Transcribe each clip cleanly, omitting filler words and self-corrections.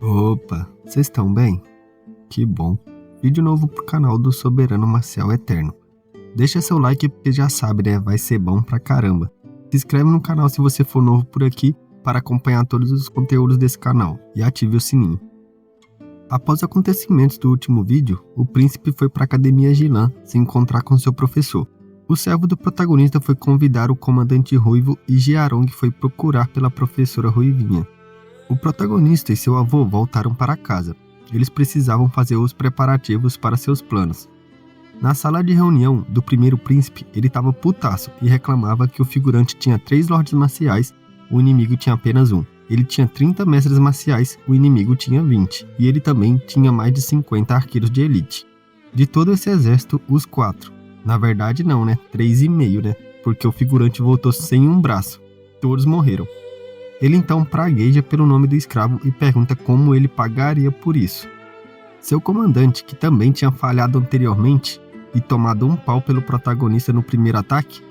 Opa, vocês estão bem? Que bom. Vídeo novo pro canal do Soberano Marcial Eterno. Deixa seu like porque já sabe, né? Vai ser bom pra caramba. Se inscreve no canal se você for novo por aqui para acompanhar todos os conteúdos desse canal e ative o sininho. Após os acontecimentos do último vídeo, o príncipe foi para a Academia Gilan se encontrar com seu professor. O servo do protagonista foi convidar o comandante Ruivo e Jiarong foi procurar pela professora Ruivinha. O protagonista e seu avô voltaram para casa. Eles precisavam fazer os preparativos para seus planos. Na sala de reunião do primeiro príncipe, ele estava putaço e reclamava que o figurante tinha 3 lordes marciais, o inimigo tinha apenas 1. Ele tinha 30 mestres marciais, o inimigo tinha 20. E ele também tinha mais de 50 arqueiros de elite. De todo esse exército, os 4. Na verdade não, né? 3,5, né? Porque o figurante voltou sem um braço. Todos morreram. Ele então pragueja pelo nome do escravo e pergunta como ele pagaria por isso. Seu comandante, que também tinha falhado anteriormente e tomado um pau pelo protagonista no primeiro ataque,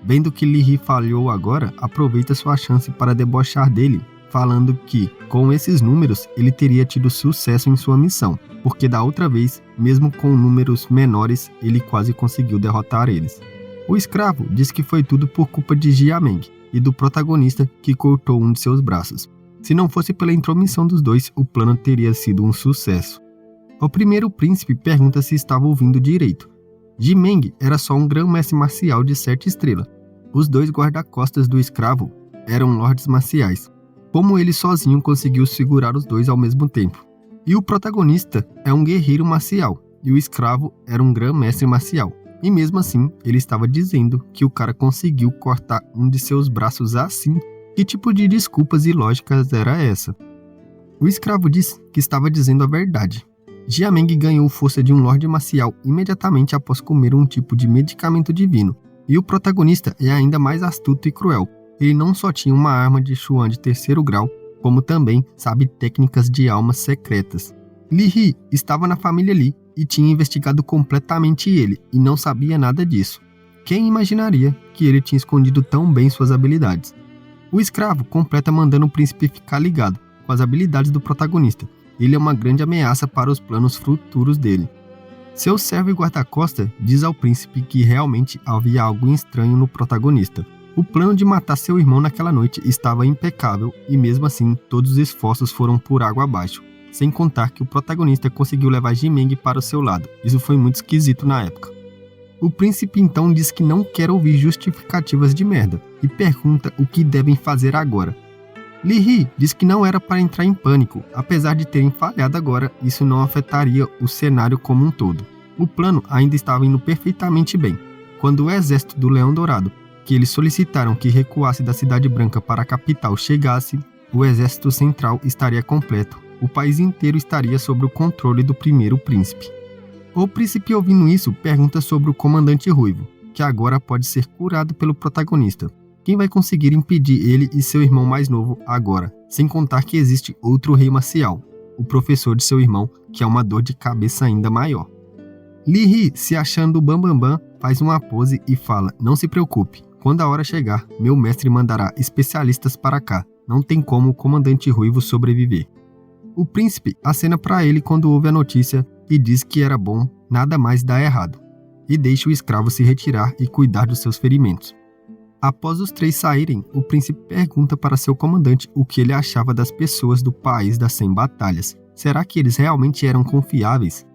vendo que Li Hi falhou agora, aproveita sua chance para debochar dele, falando que, com esses números, ele teria tido sucesso em sua missão, porque da outra vez, mesmo com números menores, ele quase conseguiu derrotar eles. O escravo diz que foi tudo por culpa de Jiameng e do protagonista que cortou um de seus braços. Se não fosse pela intromissão dos dois, o plano teria sido um sucesso. O primeiro príncipe pergunta se estava ouvindo direito. Jiameng era só um grão-mestre marcial de 7 estrelas. Os 2 guarda-costas do escravo eram lordes marciais. Como ele sozinho conseguiu segurar os 2 ao mesmo tempo. E o protagonista é um guerreiro marcial, e o escravo era um grão-mestre marcial. E mesmo assim, ele estava dizendo que o cara conseguiu cortar um de seus braços assim. Que tipo de desculpas ilógicas era essa? O escravo disse que estava dizendo a verdade. Jiameng ganhou força de um lorde marcial imediatamente após comer um tipo de medicamento divino. E o protagonista é ainda mais astuto e cruel. Ele não só tinha uma arma de Chuan de 3º grau, como também sabe técnicas de almas secretas. Li Hi estava na família Li e tinha investigado completamente ele e não sabia nada disso. Quem imaginaria que ele tinha escondido tão bem suas habilidades? O escravo completa mandando o príncipe ficar ligado com as habilidades do protagonista. Ele é uma grande ameaça para os planos futuros dele. Seu servo e guarda-costas diz ao príncipe que realmente havia algo estranho no protagonista. O plano de matar seu irmão naquela noite estava impecável e mesmo assim todos os esforços foram por água abaixo. Sem contar que o protagonista conseguiu levar Jiameng para o seu lado. Isso foi muito esquisito na época. O príncipe então diz que não quer ouvir justificativas de merda e pergunta o que devem fazer agora. Li Hi diz que não era para entrar em pânico, apesar de terem falhado agora, isso não afetaria o cenário como um todo. O plano ainda estava indo perfeitamente bem, quando o exército do Leão Dourado, que eles solicitaram que recuasse da Cidade Branca para a capital, chegasse, o exército central estaria completo. O país inteiro estaria sob o controle do primeiro príncipe. O príncipe, ouvindo isso, pergunta sobre o comandante Ruivo, que agora pode ser curado pelo protagonista. Quem vai conseguir impedir ele e seu irmão mais novo agora? Sem contar que existe outro rei marcial, o professor de seu irmão, que é uma dor de cabeça ainda maior. Li Hi, se achando bambambam, faz uma pose e fala: não se preocupe, quando a hora chegar, meu mestre mandará especialistas para cá. Não tem como o comandante Ruivo sobreviver. O príncipe acena para ele quando ouve a notícia e diz que era bom nada mais dar errado, e deixa o escravo se retirar e cuidar dos seus ferimentos. Após os 3 saírem, o príncipe pergunta para seu comandante o que ele achava das pessoas do país das 100 batalhas. Será que eles realmente eram confiáveis?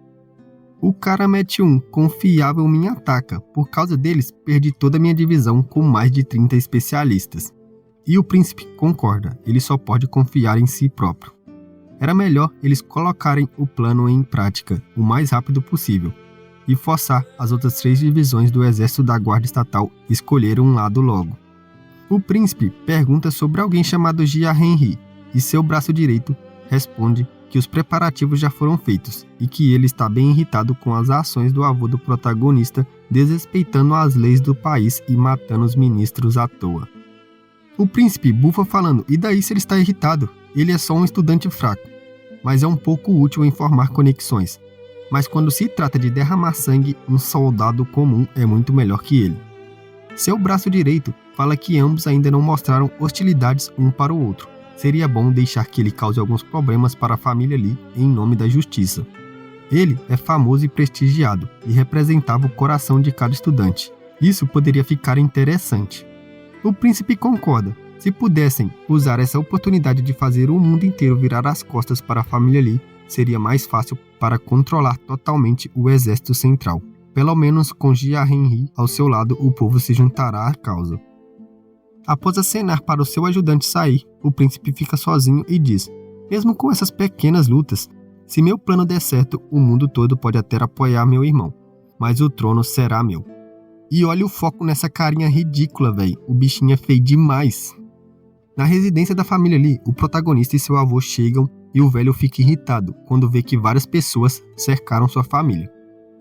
O cara mete um confiável me ataca. Por causa deles, perdi toda a minha divisão com mais de 30 especialistas. E o príncipe concorda, ele só pode confiar em si próprio. Era melhor eles colocarem o plano em prática o mais rápido possível e forçar as outras 3 divisões do exército da guarda estatal escolher um lado logo. O príncipe pergunta sobre alguém chamado Jia Henry e seu braço direito responde que os preparativos já foram feitos e que ele está bem irritado com as ações do avô do protagonista, desrespeitando as leis do país e matando os ministros à toa. O príncipe bufa falando: e daí se ele está irritado? Ele é só um estudante fraco, mas é um pouco útil em formar conexões. Mas quando se trata de derramar sangue, um soldado comum é muito melhor que ele. Seu braço direito fala que ambos ainda não mostraram hostilidades um para o outro, seria bom deixar que ele cause alguns problemas para a família Lee em nome da justiça. Ele é famoso e prestigiado e representava o coração de cada estudante. Isso poderia ficar interessante. O príncipe concorda. Se pudessem usar essa oportunidade de fazer o mundo inteiro virar as costas para a família Lee, seria mais fácil para controlar totalmente o exército central. Pelo menos com Jia Henry ao seu lado, o povo se juntará à causa. Após acenar para o seu ajudante sair, o príncipe fica sozinho e diz: mesmo com essas pequenas lutas, se meu plano der certo, o mundo todo pode até apoiar meu irmão, mas o trono será meu. E olha o foco nessa carinha ridícula, véi, o bichinho é feio demais. Na residência da família Lee, o protagonista e seu avô chegam e o velho fica irritado quando vê que várias pessoas cercaram sua família.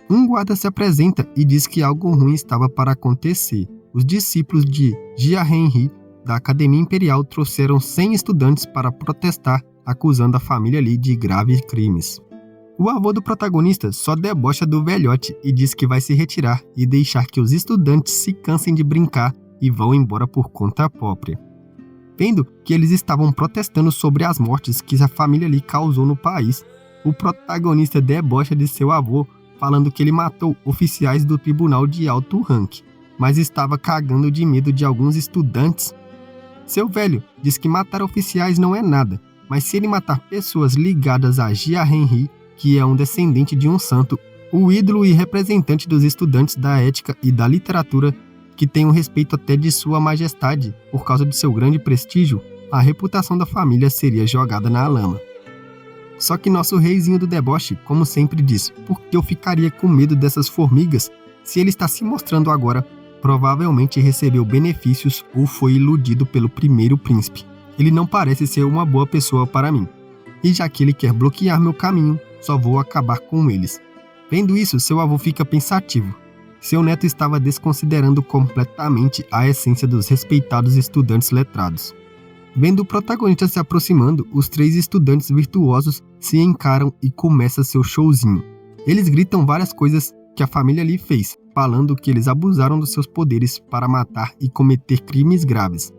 Um guarda se apresenta e diz que algo ruim estava para acontecer. Os discípulos de Jia Henry da Academia Imperial trouxeram 100 estudantes para protestar, acusando a família Lee de graves crimes. O avô do protagonista só debocha do velhote e diz que vai se retirar e deixar que os estudantes se cansem de brincar e vão embora por conta própria. Vendo que eles estavam protestando sobre as mortes que a família Lee causou no país, o protagonista debocha de seu avô, falando que ele matou oficiais do tribunal de alto ranking, mas estava cagando de medo de alguns estudantes. Seu velho diz que matar oficiais não é nada, mas se ele matar pessoas ligadas a Jia Henry, que é um descendente de um santo, o ídolo e representante dos estudantes da ética e da literatura, que tem o respeito até de sua majestade por causa de seu grande prestígio, a reputação da família seria jogada na lama. Só que nosso reizinho do deboche, como sempre diz, por que eu ficaria com medo dessas formigas? Se ele está se mostrando agora, provavelmente recebeu benefícios ou foi iludido pelo primeiro príncipe. Ele não parece ser uma boa pessoa para mim. E já que ele quer bloquear meu caminho, só vou acabar com eles. Vendo isso, seu avô fica pensativo. Seu neto estava desconsiderando completamente a essência dos respeitados estudantes letrados. Vendo o protagonista se aproximando, os 3 estudantes virtuosos se encaram e começa seu showzinho. Eles gritam várias coisas que a família Lee fez, falando que eles abusaram dos seus poderes para matar e cometer crimes graves.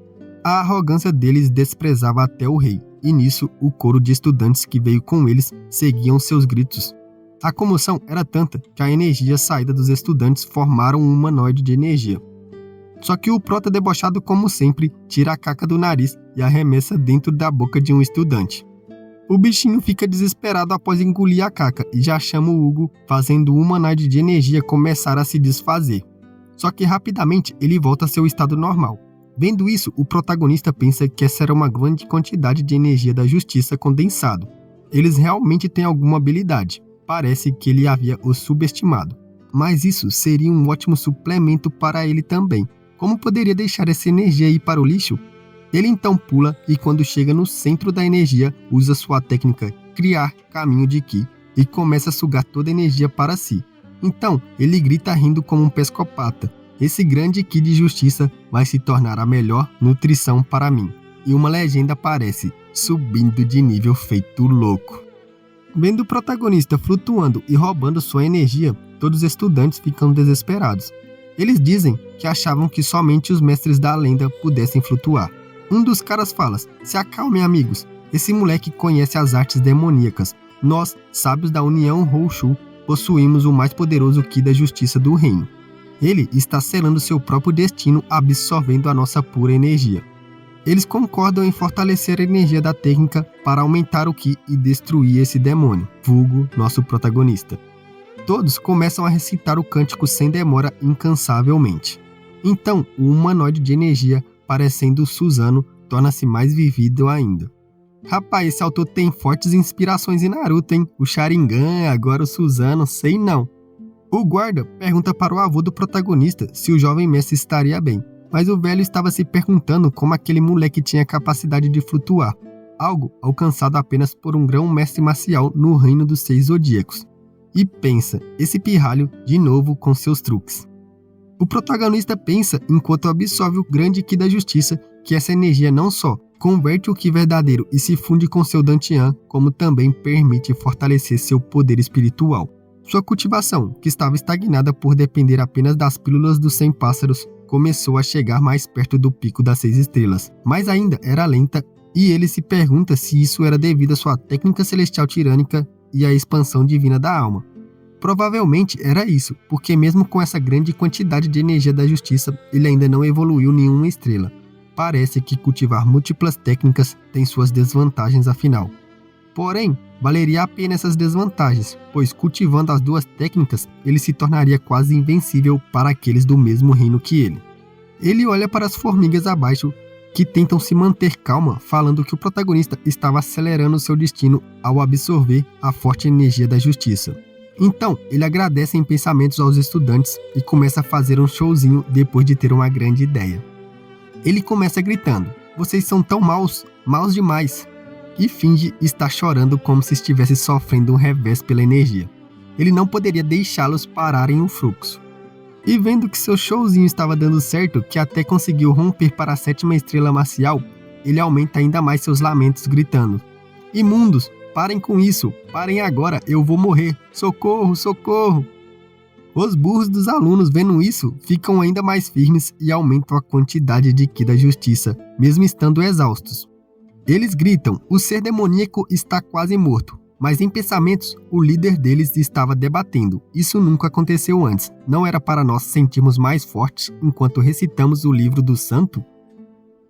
A arrogância deles desprezava até o rei, e nisso o coro de estudantes que veio com eles seguiam seus gritos. A comoção era tanta que a energia saída dos estudantes formaram um humanoide de energia. Só que o prota debochado, como sempre, tira a caca do nariz e arremessa dentro da boca de um estudante. O bichinho fica desesperado após engolir a caca e já chama o Hugo, fazendo o humanoide de energia começar a se desfazer. Só que rapidamente ele volta a seu estado normal. Vendo isso, o protagonista pensa que essa era uma grande quantidade de energia da justiça condensado. Eles realmente têm alguma habilidade. Parece que ele havia o subestimado. Mas isso seria um ótimo suplemento para ele também. Como poderia deixar essa energia ir para o lixo? Ele então pula e quando chega no centro da energia, usa sua técnica Criar Caminho de Ki e começa a sugar toda a energia para si. Então, ele grita rindo como um psicopata. Esse grande Ki de justiça vai se tornar a melhor nutrição para mim. E uma legenda aparece, subindo de nível feito louco. Vendo o protagonista flutuando e roubando sua energia, todos os estudantes ficam desesperados. Eles dizem que achavam que somente os mestres da lenda pudessem flutuar. Um dos caras fala: se acalmem amigos, esse moleque conhece as artes demoníacas. Nós, sábios da União Honshu, possuímos o mais poderoso Ki da justiça do reino. Ele está selando seu próprio destino absorvendo a nossa pura energia. Eles concordam em fortalecer a energia da técnica para aumentar o Ki e destruir esse demônio, vulgo nosso protagonista. Todos começam a recitar o cântico sem demora incansavelmente. Então, o humanoide de energia, parecendo Suzano, torna-se mais vívido ainda. Rapaz, esse autor tem fortes inspirações em Naruto, hein? O Sharingan, agora o Suzano, sei não. O guarda pergunta para o avô do protagonista se o jovem mestre estaria bem, mas o velho estava se perguntando como aquele moleque tinha capacidade de flutuar, algo alcançado apenas por um grão-mestre marcial no reino dos 6 zodíacos. E pensa, esse pirralho de novo com seus truques. O protagonista pensa, enquanto absorve o grande Ki da justiça, que essa energia não só converte o Ki verdadeiro e se funde com seu Dantian, como também permite fortalecer seu poder espiritual. Sua cultivação, que estava estagnada por depender apenas das pílulas dos 100 pássaros, começou a chegar mais perto do pico das 6 estrelas, mas ainda era lenta E ele se pergunta se isso era devido à sua técnica celestial tirânica e à expansão divina da alma. Provavelmente era isso, porque mesmo com essa grande quantidade de energia da justiça, ele ainda não evoluiu nenhuma estrela. Parece que cultivar múltiplas técnicas tem suas desvantagens afinal. Porém, valeria a pena essas desvantagens, pois cultivando as duas técnicas, ele se tornaria quase invencível para aqueles do mesmo reino que ele. Ele olha para as formigas abaixo, que tentam se manter calma, falando que o protagonista estava acelerando seu destino ao absorver a forte energia da justiça. Então, ele agradece em pensamentos aos estudantes e começa a fazer um showzinho depois de ter uma grande ideia. Ele começa gritando: "Vocês são tão maus, maus demais!" E finge estar chorando como se estivesse sofrendo um revés pela energia. Ele não poderia deixá-los pararem o fluxo. E vendo que seu showzinho estava dando certo, que até conseguiu romper para a 7ª estrela marcial, ele aumenta ainda mais seus lamentos gritando: "Imundos! Parem com isso! Parem agora! Eu vou morrer! Socorro! Socorro!" Os burros dos alunos, vendo isso, ficam ainda mais firmes e aumentam a quantidade de ki da justiça, mesmo estando exaustos. Eles gritam: o ser demoníaco está quase morto. Mas em pensamentos, o líder deles estava debatendo. Isso nunca aconteceu antes. Não era para nós sentirmos mais fortes enquanto recitamos o livro do santo?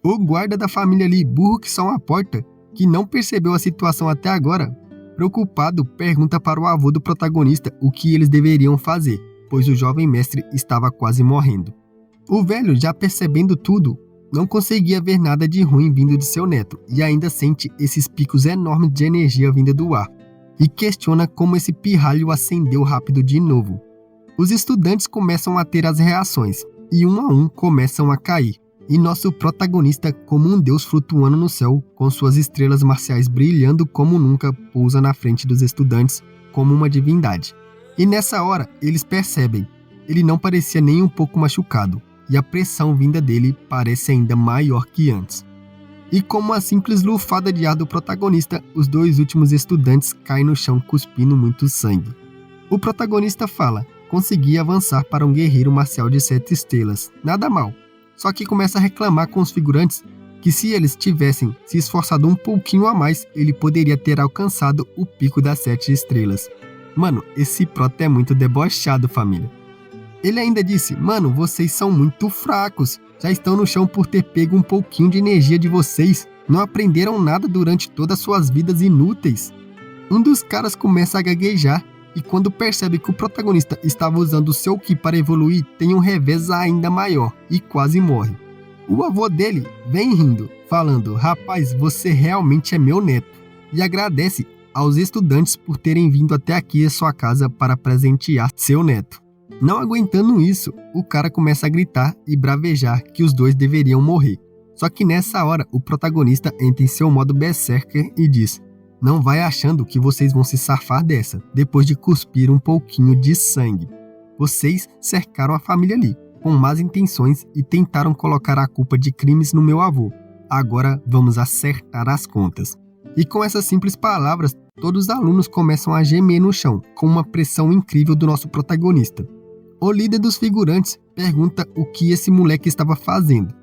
O guarda da família ali, burro que só uma porta, que não percebeu a situação até agora, preocupado, pergunta para o avô do protagonista o que eles deveriam fazer, pois o jovem mestre estava quase morrendo. O velho, já percebendo tudo, não conseguia ver nada de ruim vindo de seu neto e ainda sente esses picos enormes de energia vinda do ar e questiona como esse pirralho acendeu rápido de novo. Os estudantes começam a ter as reações e um a um começam a cair. E nosso protagonista, como um deus flutuando no céu, com suas estrelas marciais brilhando como nunca, pousa na frente dos estudantes como uma divindade. E nessa hora, eles percebem, ele não parecia nem um pouco machucado, e a pressão vinda dele parece ainda maior que antes. E como a simples lufada de ar do protagonista, os 2 últimos estudantes caem no chão cuspindo muito sangue. O protagonista fala: consegui avançar para um guerreiro marcial de 7 estrelas, nada mal. Só que começa a reclamar com os figurantes que se eles tivessem se esforçado um pouquinho a mais, ele poderia ter alcançado o pico das 7 estrelas. Mano, esse prota é muito debochado, família. Ele ainda disse: mano, vocês são muito fracos, já estão no chão por ter pego um pouquinho de energia de vocês, não aprenderam nada durante todas suas vidas inúteis. Um dos caras começa a gaguejar e quando percebe que o protagonista estava usando o seu ki para evoluir, tem um revés ainda maior e quase morre. O avô dele vem rindo, falando: rapaz, você realmente é meu neto, e agradece aos estudantes por terem vindo até aqui à sua casa para presentear seu neto. Não aguentando isso, o cara começa a gritar e bravejar que os 2 deveriam morrer. Só que nessa hora, o protagonista entra em seu modo berserker e diz: não vai achando que vocês vão se safar dessa, depois de cuspir um pouquinho de sangue. Vocês cercaram a família ali, com más intenções e tentaram colocar a culpa de crimes no meu avô. Agora vamos acertar as contas. E com essas simples palavras, todos os alunos começam a gemer no chão, com uma pressão incrível do nosso protagonista. O líder dos figurantes pergunta o que esse moleque estava fazendo.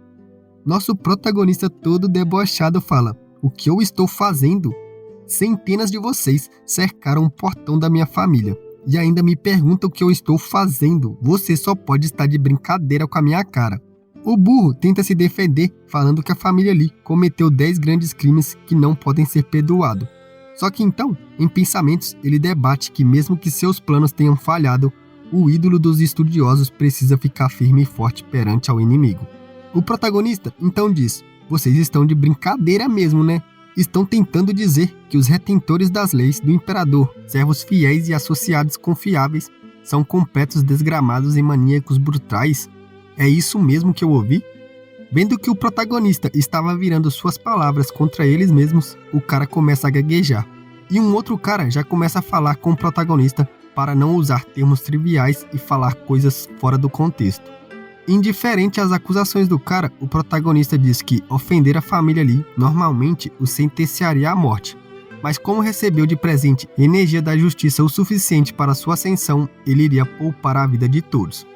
Nosso protagonista todo debochado fala: o que eu estou fazendo? Centenas de vocês cercaram o portão da minha família e ainda me perguntam o que eu estou fazendo. Você só pode estar de brincadeira com a minha cara. O burro tenta se defender, falando que a família Lee cometeu 10 grandes crimes que não podem ser perdoados. Só que então, em pensamentos, ele debate que mesmo que seus planos tenham falhado, o ídolo dos estudiosos precisa ficar firme e forte perante ao inimigo. O protagonista então diz: vocês estão de brincadeira mesmo, né? Estão tentando dizer que os retentores das leis do imperador, servos fiéis e associados confiáveis, são completos desgramados e maníacos brutais? É isso mesmo que eu ouvi? Vendo que o protagonista estava virando suas palavras contra eles mesmos, o cara começa a gaguejar. E um outro cara já começa a falar com o protagonista para não usar termos triviais e falar coisas fora do contexto. Indiferente às acusações do cara, o protagonista diz que ofender a família Lee normalmente o sentenciaria à morte. Mas como recebeu de presente energia da justiça o suficiente para sua ascensão, ele iria poupar a vida de todos.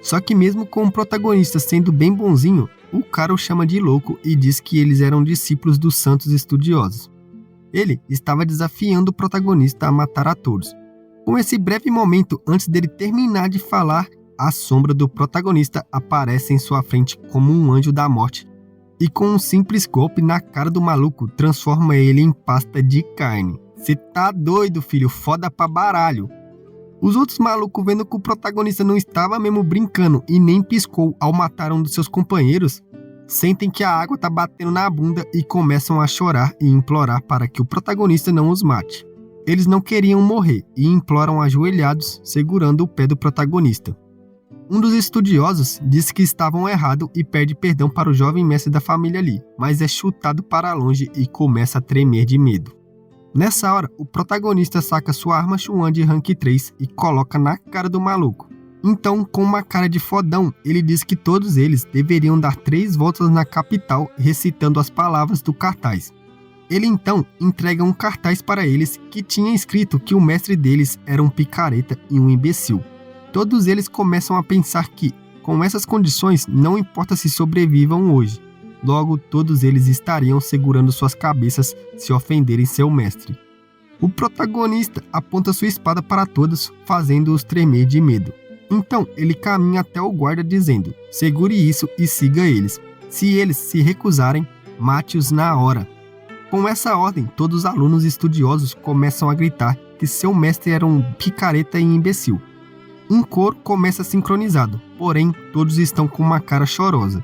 Só que mesmo com o protagonista sendo bem bonzinho, o cara o chama de louco e diz que eles eram discípulos dos santos estudiosos. Ele estava desafiando o protagonista a matar a todos. Com esse breve momento antes dele terminar de falar, a sombra do protagonista aparece em sua frente como um anjo da morte e com um simples golpe na cara do maluco transforma ele em pasta de carne. Cê tá doido, filho, foda pra baralho. Os outros malucos, vendo que o protagonista não estava mesmo brincando e nem piscou ao matar um dos seus companheiros, sentem que a água tá batendo na bunda e começam a chorar e implorar para que o protagonista não os mate. Eles não queriam morrer e imploram ajoelhados, segurando o pé do protagonista. Um dos estudiosos diz que estavam errados e pede perdão para o jovem mestre da família Lee, mas é chutado para longe e começa a tremer de medo. Nessa hora, o protagonista saca sua arma Chuan de rank 3 e coloca na cara do maluco. Então, com uma cara de fodão, ele diz que todos eles deveriam dar 3 voltas na capital recitando as palavras do cartaz. Ele então entrega um cartaz para eles que tinha escrito que o mestre deles era um picareta e um imbecil. Todos eles começam a pensar que, com essas condições, não importa se sobrevivam hoje. Logo, todos eles estariam segurando suas cabeças se ofenderem seu mestre. O protagonista aponta sua espada para todos, fazendo-os tremer de medo. Então, ele caminha até o guarda dizendo, segure isso e siga eles. Se eles se recusarem, mate-os na hora. Com essa ordem, todos os alunos estudiosos começam a gritar que seu mestre era um picareta e imbecil. Um coro começa sincronizado, porém, todos estão com uma cara chorosa.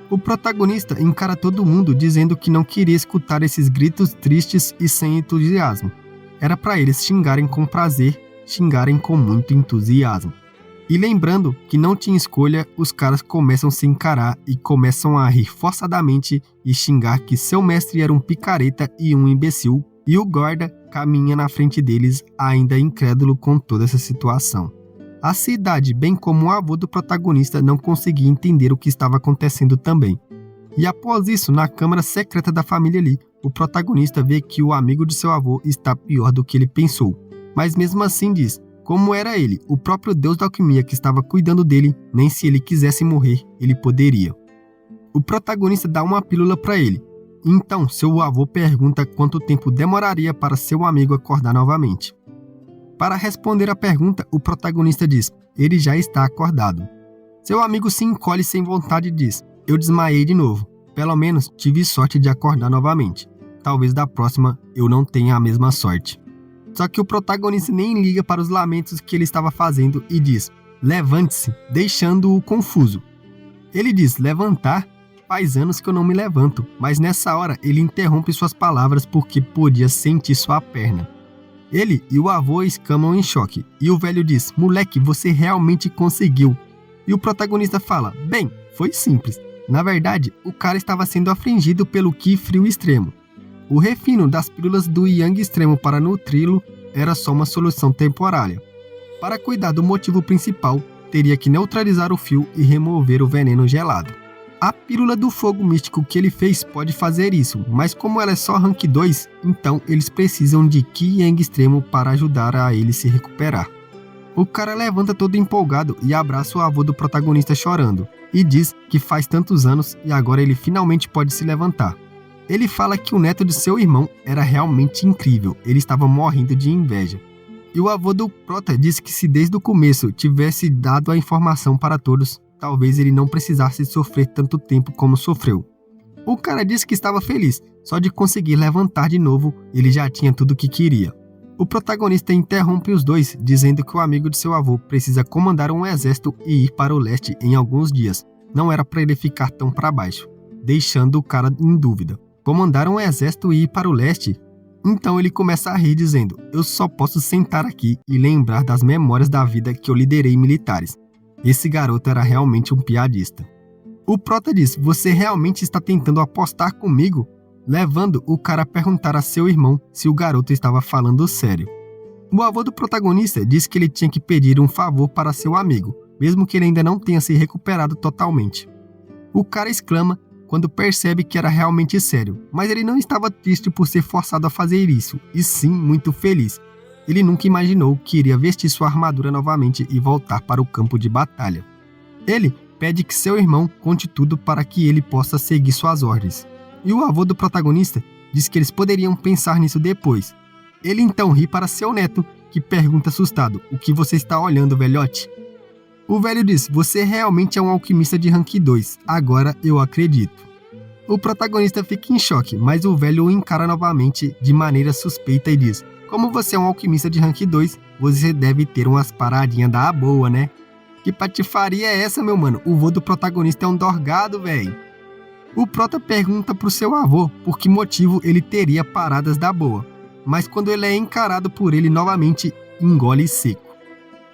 O protagonista encara todo mundo dizendo que não queria escutar esses gritos tristes e sem entusiasmo. Era para eles xingarem com prazer, xingarem com muito entusiasmo. E lembrando que não tinha escolha, os caras começam a se encarar e começam a rir forçadamente e xingar que seu mestre era um picareta e um imbecil, e o guarda caminha na frente deles ainda incrédulo com toda essa situação. A cidade, bem como o avô do protagonista, não conseguia entender o que estava acontecendo também. E após isso, na câmara secreta da família Lee, o protagonista vê que o amigo de seu avô está pior do que ele pensou. Mas mesmo assim diz, como era ele, o próprio deus da alquimia que estava cuidando dele, nem se ele quisesse morrer, ele poderia. O protagonista dá uma pílula para ele. Então, seu avô pergunta quanto tempo demoraria para seu amigo acordar novamente. Para responder a pergunta, o protagonista diz, ele já está acordado. Seu amigo se encolhe sem vontade e diz, eu desmaiei de novo. Pelo menos tive sorte de acordar novamente. Talvez da próxima eu não tenha a mesma sorte. Só que o protagonista nem liga para os lamentos que ele estava fazendo e diz, levante-se, deixando-o confuso. Ele diz, levantar? Faz anos que eu não me levanto, mas nessa hora ele interrompe suas palavras porque podia sentir sua perna. Ele e o avô exclamam em choque, e o velho diz, moleque, você realmente conseguiu. E o protagonista fala, bem, foi simples. Na verdade, o cara estava sendo afligido pelo Ki frio extremo. O refino das pílulas do Yang extremo para nutri-lo era só uma solução temporária. Para cuidar do motivo principal, teria que neutralizar o fio e remover o veneno gelado. A pílula do fogo místico que ele fez pode fazer isso, mas como ela é só rank 2, então eles precisam de Ki Yang extremo para ajudar a ele se recuperar. O cara levanta todo empolgado e abraça o avô do protagonista chorando, e diz que faz tantos anos e agora ele finalmente pode se levantar. Ele fala que o neto de seu irmão era realmente incrível, ele estava morrendo de inveja. E o avô do prota diz que se desde o começo tivesse dado a informação para todos, talvez ele não precisasse sofrer tanto tempo como sofreu. O cara disse que estava feliz, só de conseguir levantar de novo, ele já tinha tudo o que queria. O protagonista interrompe os dois, dizendo que o amigo de seu avô precisa comandar um exército e ir para o leste em alguns dias. Não era para ele ficar tão para baixo, deixando o cara em dúvida. Comandar um exército e ir para o leste? Então ele começa a rir dizendo, eu só posso sentar aqui e lembrar das memórias da vida que eu liderei militares. Esse garoto era realmente um piadista. O prota diz, você realmente está tentando apostar comigo? Levando o cara a perguntar a seu irmão se o garoto estava falando sério. O avô do protagonista diz que ele tinha que pedir um favor para seu amigo, mesmo que ele ainda não tenha se recuperado totalmente. O cara exclama quando percebe que era realmente sério, mas ele não estava triste por ser forçado a fazer isso, e sim muito feliz. Ele nunca imaginou que iria vestir sua armadura novamente e voltar para o campo de batalha. Ele pede que seu irmão conte tudo para que ele possa seguir suas ordens. E o avô do protagonista diz que eles poderiam pensar nisso depois. Ele então ri para seu neto, que pergunta assustado: "O que você está olhando, velhote?" O velho diz: "Você realmente é um alquimista de rank 2, agora eu acredito." O protagonista fica em choque, mas o velho o encara novamente de maneira suspeita e diz: "Como você é um alquimista de rank 2, você deve ter umas paradinhas da boa, né?" Que patifaria é essa, meu mano? O vô do protagonista é um dorgado, velho. O prota pergunta pro seu avô por que motivo ele teria paradas da boa, mas quando ele é encarado por ele novamente, engole seco.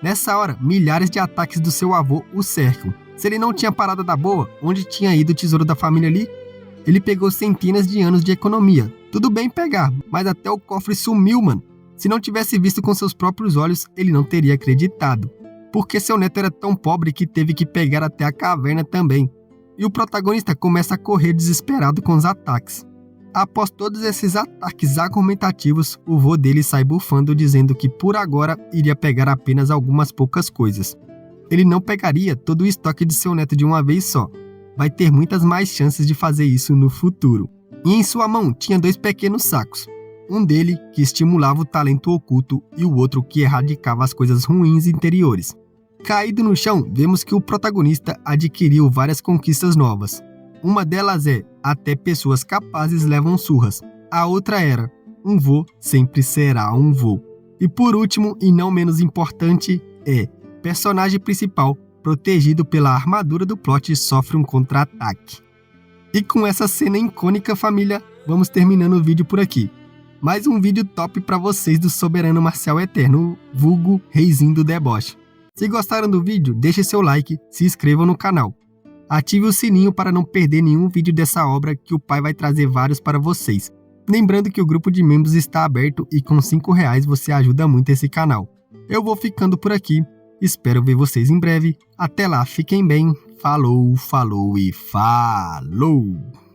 Nessa hora, milhares de ataques do seu avô o cercam. Se ele não tinha parada da boa, onde tinha ido o tesouro da família ali? Ele pegou centenas de anos de economia. Tudo bem pegar, mas até o cofre sumiu, mano. Se não tivesse visto com seus próprios olhos, ele não teria acreditado. Porque seu neto era tão pobre que teve que pegar até a caverna também. E o protagonista começa a correr desesperado com os ataques. Após todos esses ataques argumentativos, o vô dele sai bufando dizendo que por agora iria pegar apenas algumas poucas coisas. Ele não pegaria todo o estoque de seu neto de uma vez só. Vai ter muitas mais chances de fazer isso no futuro. E em sua mão tinha 2 pequenos sacos. Um dele que estimulava o talento oculto e o outro que erradicava as coisas ruins interiores. Caído no chão, vemos que o protagonista adquiriu várias conquistas novas. Uma delas é: até pessoas capazes levam surras. A outra era: um vô sempre será um vô. E por último, e não menos importante, é: personagem principal, protegido pela armadura do plot, sofre um contra-ataque. E com essa cena icônica, família, vamos terminando o vídeo por aqui. Mais um vídeo top pra vocês do Soberano Marcial Eterno, vulgo Reizinho do Deboche. Se gostaram do vídeo, deixe seu like, se inscrevam no canal. Ative o sininho para não perder nenhum vídeo dessa obra, que o pai vai trazer vários para vocês. Lembrando que o grupo de membros está aberto e com R$5 você ajuda muito esse canal. Eu vou ficando por aqui, espero ver vocês em breve. Até lá, fiquem bem, falou, falou e falou!